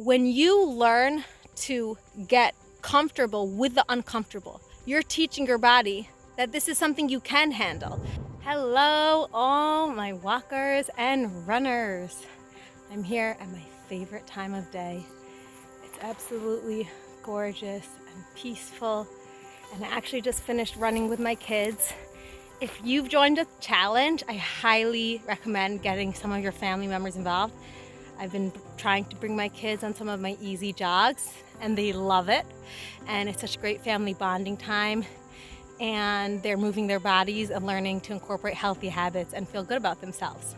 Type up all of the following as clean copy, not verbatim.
When you learn to get comfortable with the uncomfortable, you're teaching your body that this is something you can handle. Hello, all my walkers and runners. I'm here at my favorite time of day. It's absolutely gorgeous and peaceful. And I actually just finished running with my kids. If you've joined a challenge, I highly recommend getting some of your family members involved. I've been trying to bring my kids on some of my easy jogs and they love it. And it's such great family bonding time. And they're moving their bodies and learning to incorporate healthy habits and feel good about themselves.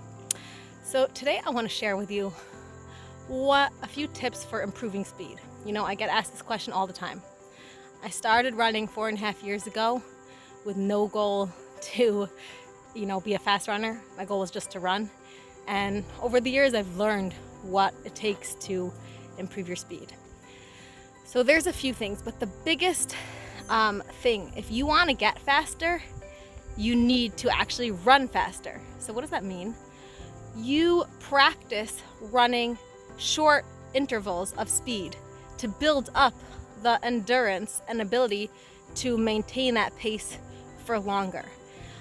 So today I want to share with you a few tips for improving speed. You know, I get asked this question all the time. I started running 4.5 years ago with no goal to, be a fast runner. My goal was just to run. And over the years, I've learned what it takes to improve your speed. So there's a few things, but the biggest thing, if you want to get faster, you need to actually run faster. So what does that mean? You practice running short intervals of speed to build up the endurance and ability to maintain that pace for longer.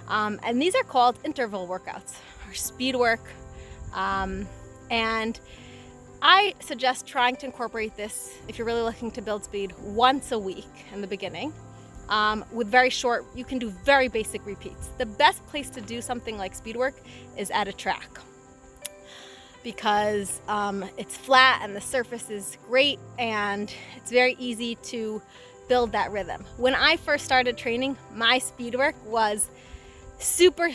And these are called interval workouts or speed work. And I suggest trying to incorporate this if you're really looking to build speed once a week in the beginning. With very short, you can do very basic repeats. The best place to do something like speed work is at a track because it's flat and the surface is great and it's very easy to build that rhythm. When I first started training, my speed work was super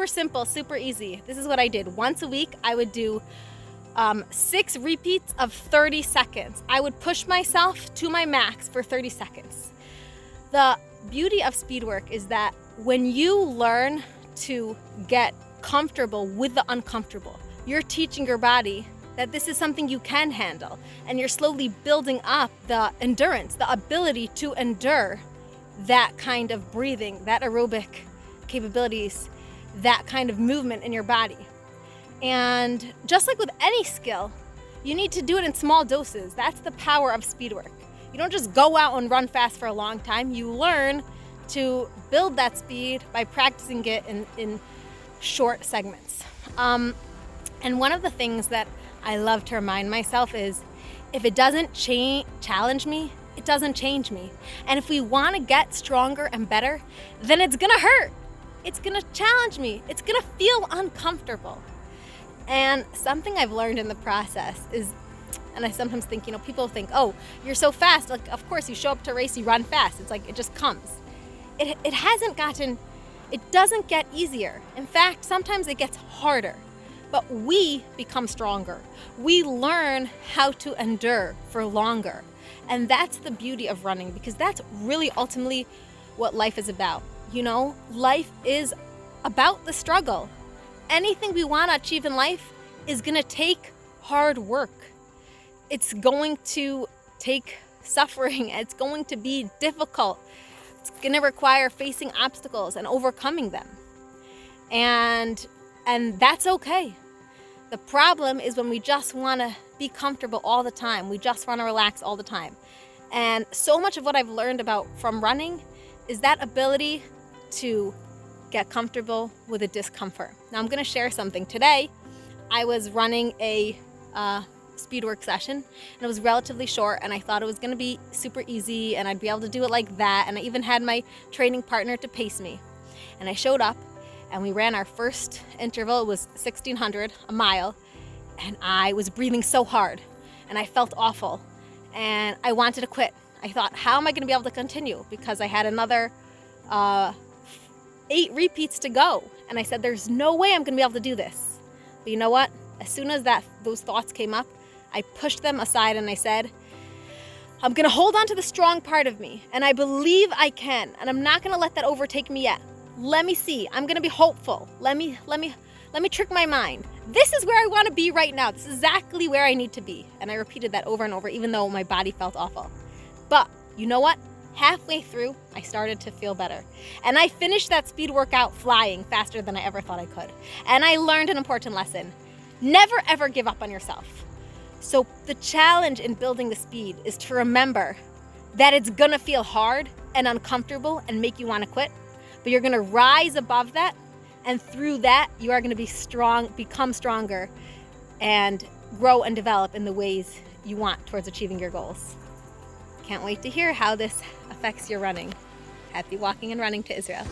simple, super easy. This is what I did. Once a week, I would do 6 repeats of 30 seconds. I would push myself to my max for 30 seconds. The beauty of speed work is that when you learn to get comfortable with the uncomfortable, you're teaching your body that this is something you can handle, and you're slowly building up the endurance, the ability to endure that kind of breathing, that aerobic capabilities, that kind of movement in your body. And just like with any skill, you need to do it in small doses. That's the power of speed work. You don't just go out and run fast for a long time. You learn to build that speed by practicing it in short segments. And one of the things that I love to remind myself is if it doesn't challenge me, it doesn't change me. And if we want to get stronger and better, then it's going to hurt. It's going to challenge me. It's going to feel uncomfortable. And something I've learned in the process is, and I sometimes think, people think, oh, you're so fast. Like, of course, you show up to a race, you run fast. It's like, it just comes. It doesn't get easier. In fact, sometimes it gets harder. But we become stronger. We learn how to endure for longer. And that's the beauty of running, because that's really ultimately what life is about. Life is about the struggle. Anything we want to achieve in life is going to take hard work. It's going to take suffering. It's going to be difficult. It's going to require facing obstacles and overcoming them. And that's okay. The problem is when we just want to be comfortable all the time. We just want to relax all the time. And so much of what I've learned from running is that ability to get comfortable with the discomfort. Now I'm going to share something. Today, I was running a speed work session and it was relatively short and I thought it was going to be super easy and I'd be able to do it like that. And I even had my training partner to pace me. And I showed up and we ran our first interval. It was 1,600, a mile. And I was breathing so hard and I felt awful and I wanted to quit. I thought, how am I going to be able to continue? Because I had another 8 repeats to go. And I said, there's no way I'm going to be able to do this. But you know what? As soon as those thoughts came up, I pushed them aside and I said, I'm going to hold on to the strong part of me. And I believe I can. And I'm not going to let that overtake me yet. Let me see. I'm going to be hopeful. Let me trick my mind. This is where I want to be right now. This is exactly where I need to be. And I repeated that over and over, even though my body felt awful. But you know what? Halfway through, I started to feel better. And I finished that speed workout flying faster than I ever thought I could. And I learned an important lesson. Never, ever give up on yourself. So the challenge in building the speed is to remember that it's gonna feel hard and uncomfortable and make you want to quit, but you're gonna rise above that, and through that you are gonna be strong, become stronger, and grow and develop in the ways you want towards achieving your goals. Can't wait to hear how this affects your running. Happy walking and running to Israel.